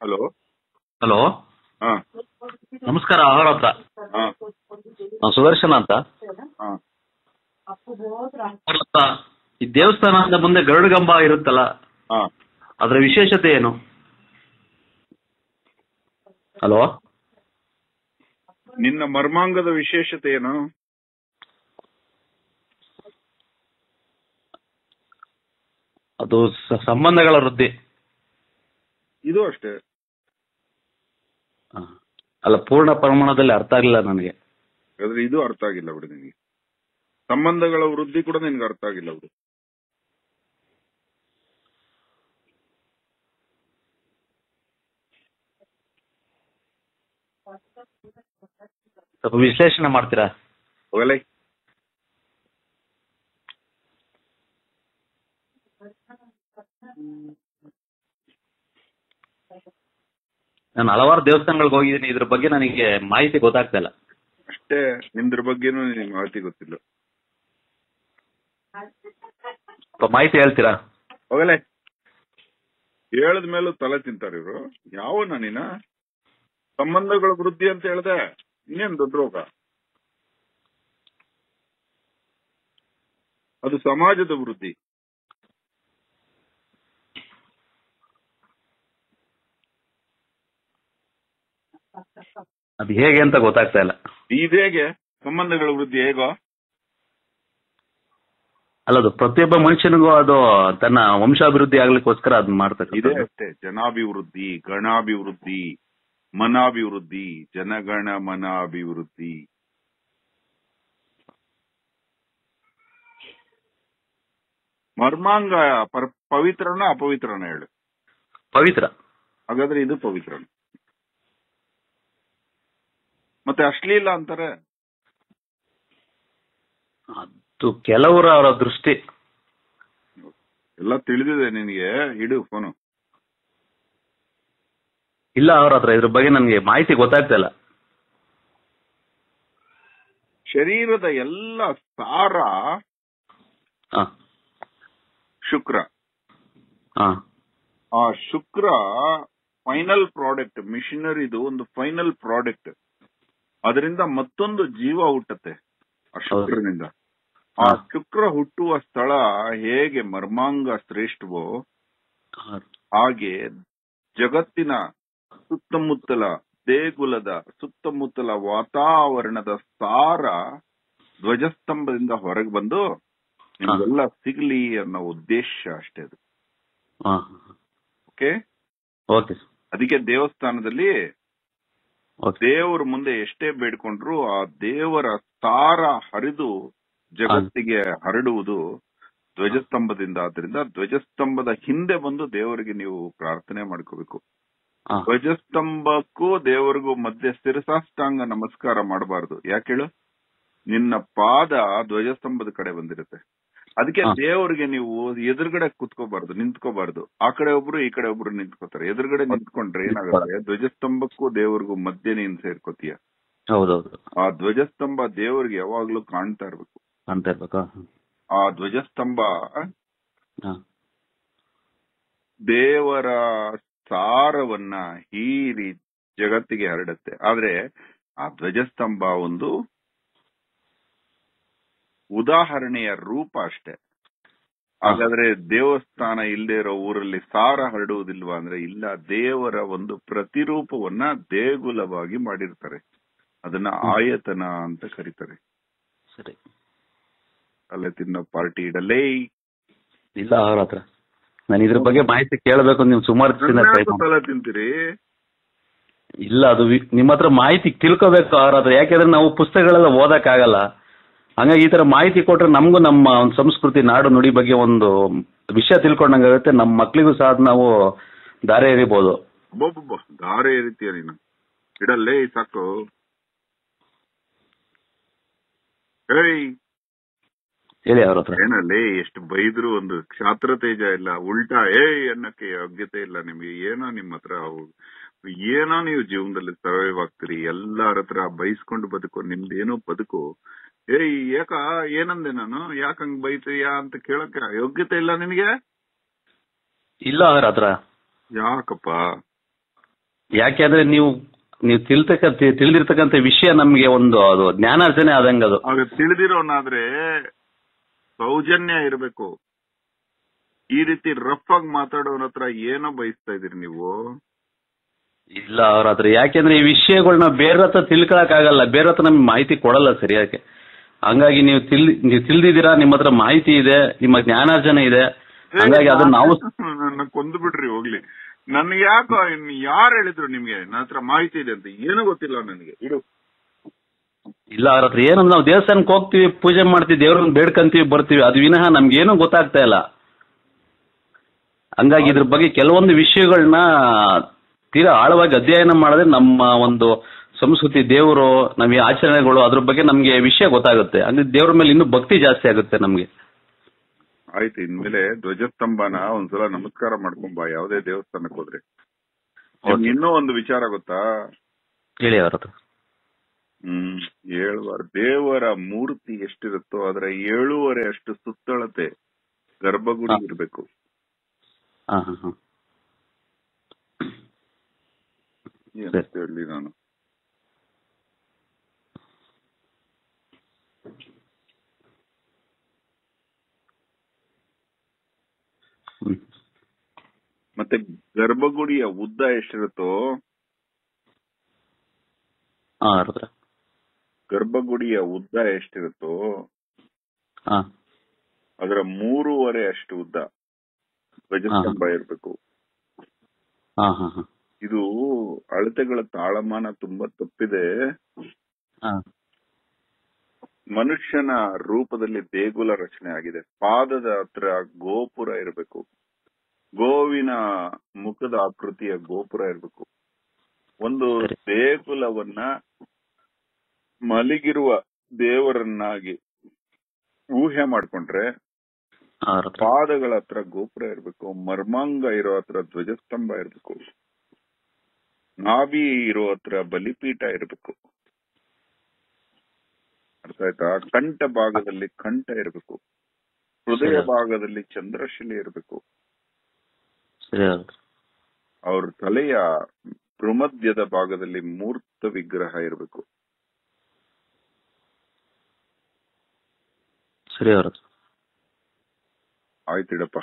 Hello. Hello, ಹಾ ನಮಸ್ಕಾರ. ಅವರ ಹತ್ರ ಹಾ ನಾನು ಸುದರ್ಶನ ಅಂತ. ಹಾ ಅವ್ರ ಹತ್ರ ಈ ದೇವಸ್ಥಾನದ ಮುಂದೆ ಗರುಡಗಂಬ ಇರುತ್ತಲ್ಲ, ಹಾ ಅದರ ವಿಶೇಷತೆ ಏನು? ಹಲೋ, ನಿನ್ನ ಮರ್ಮಾಂಗದ ವಿಶೇಷತೆ ಏನು? ಅದು ಸಂಬಂಧಗಳ ವೃದ್ಧಿ. ಇದು ಅಷ್ಟೇ. ಹ. ಅಲ್ಲ, ಪೂರ್ಣ ಪ್ರಮಾಣದಲ್ಲಿ ಅರ್ಥ ಆಗಲಿಲ್ಲ ನನಗೆ. ಆದ್ರೆ ಇದು ಅರ್ಥ ಆಗಿಲ್ಲ ಬಿಡು ನಿನಗೆ. ಸಂಬಂಧಗಳ ವೃದ್ಧಿ ಕೂಡ ನಿನ್ಗೆ ಅರ್ಥ ಆಗಿಲ್ಲ ಬಿಡು. ಸ್ವಲ್ಪ ವಿಶ್ಲೇಷಣೆ ಮಾಡ್ತೀರಾ? ಹೋಗಲೇ. ನಾನು ಹಲವಾರು ದೇವಸ್ಥಾನಗಳಿಗೆ ಹೋಗಿದ್ದೀನಿ, ಇದ್ರ ಬಗ್ಗೆ ನನಗೆ ಮಾಹಿತಿ ಗೊತ್ತಾಗ್ತಾ ಇಲ್ಲ. ಅಷ್ಟೇ, ನಿಮ್ದ್ರ ಬಗ್ಗೆನೂ ನಿನಗೆ ಮಾಹಿತಿ ಗೊತ್ತಿಲ್ಲ. ಸ್ವಲ್ಪ ಮಾಹಿತಿ ಹೇಳ್ತೀರಾ? ಹೋಗಲೇ. ಹೇಳದ ಮೇಲೂ ತಲೆ ತಿಂತಾರೆ ಇವರು. ಯಾವನ ನೀನ? ಸಂಬಂಧಗಳ ವೃದ್ಧಿ ಅಂತ ಹೇಳ್ದೆ, ಇನ್ನೇನ್ ದೊಡ್ಡ ರೋಗ ಅದು? ಸಮಾಜದ ವೃದ್ಧಿ. ಅದು ಹೇಗೆ ಅಂತ ಗೊತ್ತಾಗ್ತಾ ಇಲ್ಲ. ಇದೇಗೆ ಸಂಬಂಧಗಳ ವೃದ್ಧಿ ಹೇಗೋ? ಅಲ್ಲದು ಪ್ರತಿಯೊಬ್ಬ ಮನುಷ್ಯನಿಗೂ ಅದು ತನ್ನ ವಂಶಾಭಿವೃದ್ಧಿ ಆಗ್ಲಿಕ್ಕೋಸ್ಕರ ಅದನ್ನ ಮಾಡ್ತಾರೆ. ಇದೇ ಅಷ್ಟೇ. ಜನಾಭಿವೃದ್ಧಿ, ಗಣಾಭಿವೃದ್ಧಿ, ಮನಾಭಿವೃದ್ಧಿ, ಜನಗಣ ಮನಾಭಿವೃದ್ಧಿ. ಮರ್ಮಾಂಗ ಪವಿತ್ರನ ಅಪವಿತ್ರನ ಹೇಳು? ಪವಿತ್ರ. ಹಾಗಾದ್ರೆ ಇದು ಪವಿತ್ರನ. ಮತ್ತೆ ಅಶ್ಲೀಲ ಅಂತಾರೆ. ಅದು ಕೆಲವರು ಅವರ ದೃಷ್ಟಿ. ಎಲ್ಲ ತಿಳಿದಿದೆ ನಿನಗೆ. ಇಡು ಫೋನು. ಇಲ್ಲ, ಅವ್ರ ಹತ್ರ ಇದ್ರ ಬಗ್ಗೆ ನನಗೆ ಮಾಹಿತಿ ಗೊತ್ತಾಗ್ತಾ ಇಲ್ಲ. ಶರೀರದ ಎಲ್ಲ ಸಾರ ಹಾ ಶುಕ್ರ. ಹಾ ಆ ಶುಕ್ರ ಫೈನಲ್ ಪ್ರಾಡಕ್ಟ್. ಮಿಷನರಿದು ಒಂದು ಫೈನಲ್ ಪ್ರಾಡಕ್ಟ್. ಅದರಿಂದ ಮತ್ತೊಂದು ಜೀವ ಹುಟ್ಟತ್ತೆ ಆ ಶುಕ್ರನಿಂದ. ಆ ಶುಕ್ರ ಹುಟ್ಟುವ ಸ್ಥಳ ಹೇಗೆ ಮರ್ಮಾಂಗ ಶ್ರೇಷ್ಠವೋ ಹಾಗೆ ಜಗತ್ತಿನ ಸುತ್ತಮುತ್ತಲ ದೇಗುಲದ ಸುತ್ತಮುತ್ತಲ ವಾತಾವರಣದ ಸಾರ ಧ್ವಜಸ್ತಂಭದಿಂದ ಹೊರಗೆ ಬಂದು ನಿಮ್ಗೆಲ್ಲ ಸಿಗ್ಲಿ ಅನ್ನೋ ಉದ್ದೇಶ ಅಷ್ಟೇ ಅದು. Okay okay. ಅದಕ್ಕೆ ದೇವಸ್ಥಾನದಲ್ಲಿ ದೇವರ ಮುಂದೆ ಎಷ್ಟೇ ಬೇಡ್ಕೊಂಡ್ರು ಆ ದೇವರ ಸಾರ ಹರಿದು ಜಗತ್ತಿಗೆ ಹರಡುವುದು ಧ್ವಜಸ್ತಂಭದಿಂದ. ಆದ್ರಿಂದ ಧ್ವಜಸ್ತಂಭದ ಹಿಂದೆ ಬಂದು ದೇವರಿಗೆ ನೀವು ಪ್ರಾರ್ಥನೆ ಮಾಡ್ಕೋಬೇಕು. ಧ್ವಜಸ್ತಂಭಕ್ಕೂ ದೇವರಿಗೂ ಮಧ್ಯೆ ಶಿರಸಾಷ್ಟಾಂಗ ನಮಸ್ಕಾರ ಮಾಡಬಾರ್ದು. ಯಾಕೇಳು? ನಿನ್ನ ಪಾದ ಧ್ವಜಸ್ತಂಭದ ಕಡೆ ಬಂದಿರುತ್ತೆ. ಅದಕ್ಕೆ ದೇವರಿಗೆ ನೀವು ಎದುರುಗಡೆ ಕುತ್ಕೋಬಾರ್ದು, ನಿಂತ್ಕೋಬಾರ್ದು. ಆ ಕಡೆ ಒಬ್ರು ಈ ಕಡೆ ಒಬ್ರು ನಿಂತ್ಕೋತಾರೆ. ಎದುರುಗಡೆ ನಿಂತ್ಕೊಂಡ್ರೆ ಏನಾಗುತ್ತೆ? ಧ್ವಜಸ್ತಂಭಕ್ಕೂ ದೇವರಿಗೂ ಮಧ್ಯೆ ನೀನ್ ಸೇರ್ಕೋತೀಯ. ಹೌದೌದು. ಆ ಧ್ವಜಸ್ತಂಭ ದೇವರಿಗೆ ಯಾವಾಗ್ಲೂ ಕಾಣ್ತಾ ಇರ್ಬೇಕು. ಆ ಧ್ವಜಸ್ತಂಭ ದೇವರ ಸಾರವನ್ನ ಹೀರಿ ಜಗತ್ತಿಗೆ ಹರಡುತ್ತೆ. ಆದ್ರೆ ಆ ಧ್ವಜಸ್ತಂಭ ಒಂದು ಉದಾಹರಣೆಯ ರೂಪ ಅಷ್ಟೇ. ಹಾಗಾದ್ರೆ ದೇವಸ್ಥಾನ ಇಲ್ಲದೆ ಇರೋ ಊರಲ್ಲಿ ಸಾರ ಹರಡುವುದಿಲ್ವಾ ಅಂದ್ರೆ ಇಲ್ಲ. ದೇವರ ಒಂದು ಪ್ರತಿರೂಪವನ್ನ ದೇಗುಲವಾಗಿ ಮಾಡಿರ್ತಾರೆ. ಅದನ್ನ ಆಯತನ ಅಂತ ಕರೀತಾರೆ. ಸರಿ. ಅಲ್ಲೇ ತಿನ್ನೋ ಪಾರ್ಟಿ ಇಡಲೇ ಇಲ್ಲ ಅವ್ರ ಹತ್ರ. ನಾನು ಇದ್ರ ಬಗ್ಗೆ ಮಾಹಿತಿ ಕೇಳಬೇಕು. ನೀವು ಸುಮಾರು ಸಲ ತಿಂತೀರಿ. ಇಲ್ಲ, ಅದು ನಿಮ್ಮ ಹತ್ರ ಮಾಹಿತಿ ತಿಳ್ಕೋಬೇಕು ಅವ್ರ ಹತ್ರ. ಯಾಕೆಂದ್ರೆ ನಾವು ಪುಸ್ತಕಗಳೆಲ್ಲ ಓದಕ್ ಆಗಲ್ಲ. ಹಂಗಾಗಿ ಈ ತರ ಮಾಹಿತಿ ಕೊಟ್ರೆ ನಮಗೂ ನಮ್ಮ ಒಂದು ಸಂಸ್ಕೃತಿ, ನಾಡು, ನುಡಿ ಬಗ್ಗೆ ಒಂದು ವಿಷಯ ತಿಳ್ಕೊಂಡಂಗಾಗುತ್ತೆ. ನಮ್ಮ ಮಕ್ಳಿಗೂ ಸಹ ನಾವು ದಾರಿ ಎರಿಬಹುದು. ದಾರಿ ಎರಿತೀಯ ನೀನು. ಇಡಲ್ಲೇ ಸಾಕು. ಹೇಳಿ ಅವ್ರ ಹತ್ರ. ಏನಲ್ಲಿ ಎಷ್ಟು ಬೈದ್ರು ಒಂದು ಕ್ಷಾತ್ರ ತೇಜ ಇಲ್ಲ. ಉಲ್ಟಾ ಅನ್ನಕ್ಕೆ ಯೋಗ್ಯತೆ ಇಲ್ಲ ನಿಮ್ಗೆ. ಏನೋ ನಿಮ್ಮ ಹತ್ರ ಏನೋ ನೀವು ಜೀವನದಲ್ಲಿ ಸರ್ವೈವ್ ಆಗ್ತೀರಿ. ಎಲ್ಲಾರ ಹತ್ರ ಬೈಸ್ಕೊಂಡು ಬದುಕು. ನಿಮ್ದೇನೋ ಬದುಕು. ಯಾಕ ಏನಂದೆ ನಾನು? ಯಾಕಂಗ್ ಬೈತೀಯ ಅಂತ ಕೇಳಕ್ಕೆ ಯೋಗ್ಯತೆ ಇಲ್ಲ ನಿನಗೆ? ಇಲ್ಲ ಅವ್ರ ಹತ್ರ. ಯಾಕಪ್ಪ? ಯಾಕೆಂದ್ರೆ ನೀವು ತಿಳಿದಿರ್ತಕ್ಕಂಥ ವಿಷಯ ನಮ್ಗೆ ಒಂದು ಅದು ಜ್ಞಾನಾರ್ಜನೆ ಆದಂಗ ಅದು. ಆಗ ತಿಳಿದಿರೋನಾದ್ರೆ ಸೌಜನ್ಯ ಇರಬೇಕು. ಈ ರೀತಿ ರಫ್ ಆಗಿ ಮಾತಾಡೋರ ಹತ್ರ ಏನೋ ಬಯಸ್ತಾ ಇದೀರಿ ನೀವು? ಇಲ್ಲ ಅವ್ರ ಹತ್ರ, ಯಾಕೆಂದ್ರೆ ಈ ವಿಷಯಗಳನ್ನ ಬೇರೆ ಹತ್ರ ತಿಳ್ಕೊಳಕ್ ಆಗಲ್ಲ, ಬೇರೆ ಹತ್ರ ನಮ್ಗೆ ಮಾಹಿತಿ ಕೊಡಲ್ಲ ಸರಿಯಾಗಿ. ಹಂಗಾಗಿ ನೀವು ತಿಳಿದಿದ್ದೀರಾ, ನಿಮ್ಮ ಹತ್ರ ಮಾಹಿತಿ ಇದೆ, ನಿಮ್ಮ ಜ್ಞಾನಾರ್ಜನೆ ಇದೆ, ಹಂಗಾಗಿ ಅದನ್ನ ನಾವು ನನ್ನ ಕೊಂದು ಬಿಡ್ರಿ ಹೋಗ್ಲಿ. ನನ್ಗೆ ಯಾಕೋ ಯಾರು ಹೇಳಿದ್ರು ನಿಮ್ಗೆ ನನ್ನ ಹತ್ರ ಮಾಹಿತಿ ಇದೆ ಅಂತ? ಏನೂ ಗೊತ್ತಿಲ್ಲ ನನಗೆ. ಇಡು. ಇಲ್ಲ ಅವ್ರ ಹತ್ರ ಏನಂದ್ರೆ ನಾವು ದೇವಸ್ಥಾನಕ್ಕೆ ಹೋಗ್ತೀವಿ, ಪೂಜೆ ಮಾಡ್ತೀವಿ, ದೇವ್ರನ್ನ ಬೇಡ್ಕಂತೀವಿ, ಬರ್ತೀವಿ, ಅದು ವಿನಃ ನಮ್ಗೇನು ಗೊತ್ತಾಗ್ತಾ ಇಲ್ಲ. ಹಂಗಾಗಿ ಇದ್ರ ಬಗ್ಗೆ ಕೆಲವೊಂದು ವಿಷಯಗಳನ್ನ ತೀರಾ ಆಳವಾಗಿ ಅಧ್ಯಯನ ಮಾಡಿದ್ರೆ ನಮ್ಮ ಒಂದು ಸಂಸ್ಕೃತಿ, ದೇವರು, ನಮ್ಮ ಆಚರಣೆಗಳು, ಅದ್ರ ಬಗ್ಗೆ ನಮ್ಗೆ ವಿಷಯ ಗೊತ್ತಾಗುತ್ತೆ. ಅಂದ್ರೆ ದೇವ್ರ ಮೇಲೆ ಇನ್ನೂ ಭಕ್ತಿ ಜಾಸ್ತಿ ಆಗುತ್ತೆ ನಮ್ಗೆ. ಆಯ್ತು, ಇನ್ಮೇಲೆ ಧ್ವಜಸ್ತಂಭನ ಒಂದ್ಸಲ ನಮಸ್ಕಾರ ಮಾಡ್ಕೊಂಬ ಯಾವ್ದೇ ದೇವಸ್ಥಾನಕ್ಕೆ ಹೋದ್ರೆ. ಇನ್ನೂ ಒಂದು ವಿಚಾರ ಗೊತ್ತಾ? ಹೇಳಿ ಅವ್ರ ಹತ್ರ. ದೇವರ ಮೂರ್ತಿ ಎಷ್ಟಿರುತ್ತೋ ಅದರ 7.5 ಅಷ್ಟು ಸುತ್ತಳತೆ ಗರ್ಭಗುಡಿ ಇರ್ಬೇಕು. ಹೇಳಿ ನಾನು ಮತ್ತೆ ಗರ್ಭಗುಡಿಯ ಉದ್ದ ಎಷ್ಟಿರುತ್ತೋ, ಗರ್ಭಗುಡಿಯ ಉದ್ದ ಎಷ್ಟಿರುತ್ತೋ ಅದರ 3.5 ಅಷ್ಟು ಉದ್ದ ಧ್ವಜಸ್ತಂಭ ಇರ್ಬೇಕು. ಇದು ಅಳತೆಗಳ ತಾಳಮಾನ ತುಂಬಾ ತಪ್ಪಿದೆ. ಮನುಷ್ಯನ ರೂಪದಲ್ಲಿ ದೇಗುಲ ರಚನೆ ಆಗಿದೆ. ಪಾದದ ಹತ್ರ ಗೋಪುರ ಇರಬೇಕು. ಗೋವಿನ ಮುಖದ ಆಕೃತಿಯ ಗೋಪುರ ಇರಬೇಕು. ಒಂದು ದೇಗುಲವನ್ನ ಮಲಗಿರುವ ದೇವರನ್ನಾಗಿ ಊಹೆ ಮಾಡ್ಕೊಂಡ್ರೆ ಪಾದಗಳ ಹತ್ರ ಗೋಪುರ ಇರಬೇಕು, ಮರ್ಮಾಂಗ ಇರೋ ಹತ್ರ ಧ್ವಜಸ್ತಂಭ ಇರಬೇಕು, ನಾಭಿ ಇರೋ ಹತ್ರ ಬಲಿಪೀಠ ಇರಬೇಕು. ಅರ್ಥ ಆಯ್ತಾ? ಕಂಠ ಭಾಗದಲ್ಲಿ ಕಂಠ ಇರಬೇಕು, ಹೃದಯ ಭಾಗದಲ್ಲಿ ಚಂದ್ರಶಿಲೆ ಇರಬೇಕು, ಅವ್ರ ತಲೆಯ ಭ್ರೂಮಧ್ಯದ ಭಾಗದಲ್ಲಿ ಮೂರ್ತ ವಿಗ್ರಹ ಇರಬೇಕು. ಸರಿ ಅವ್ರ ಆಯ್ತಿಡಪ್ಪ.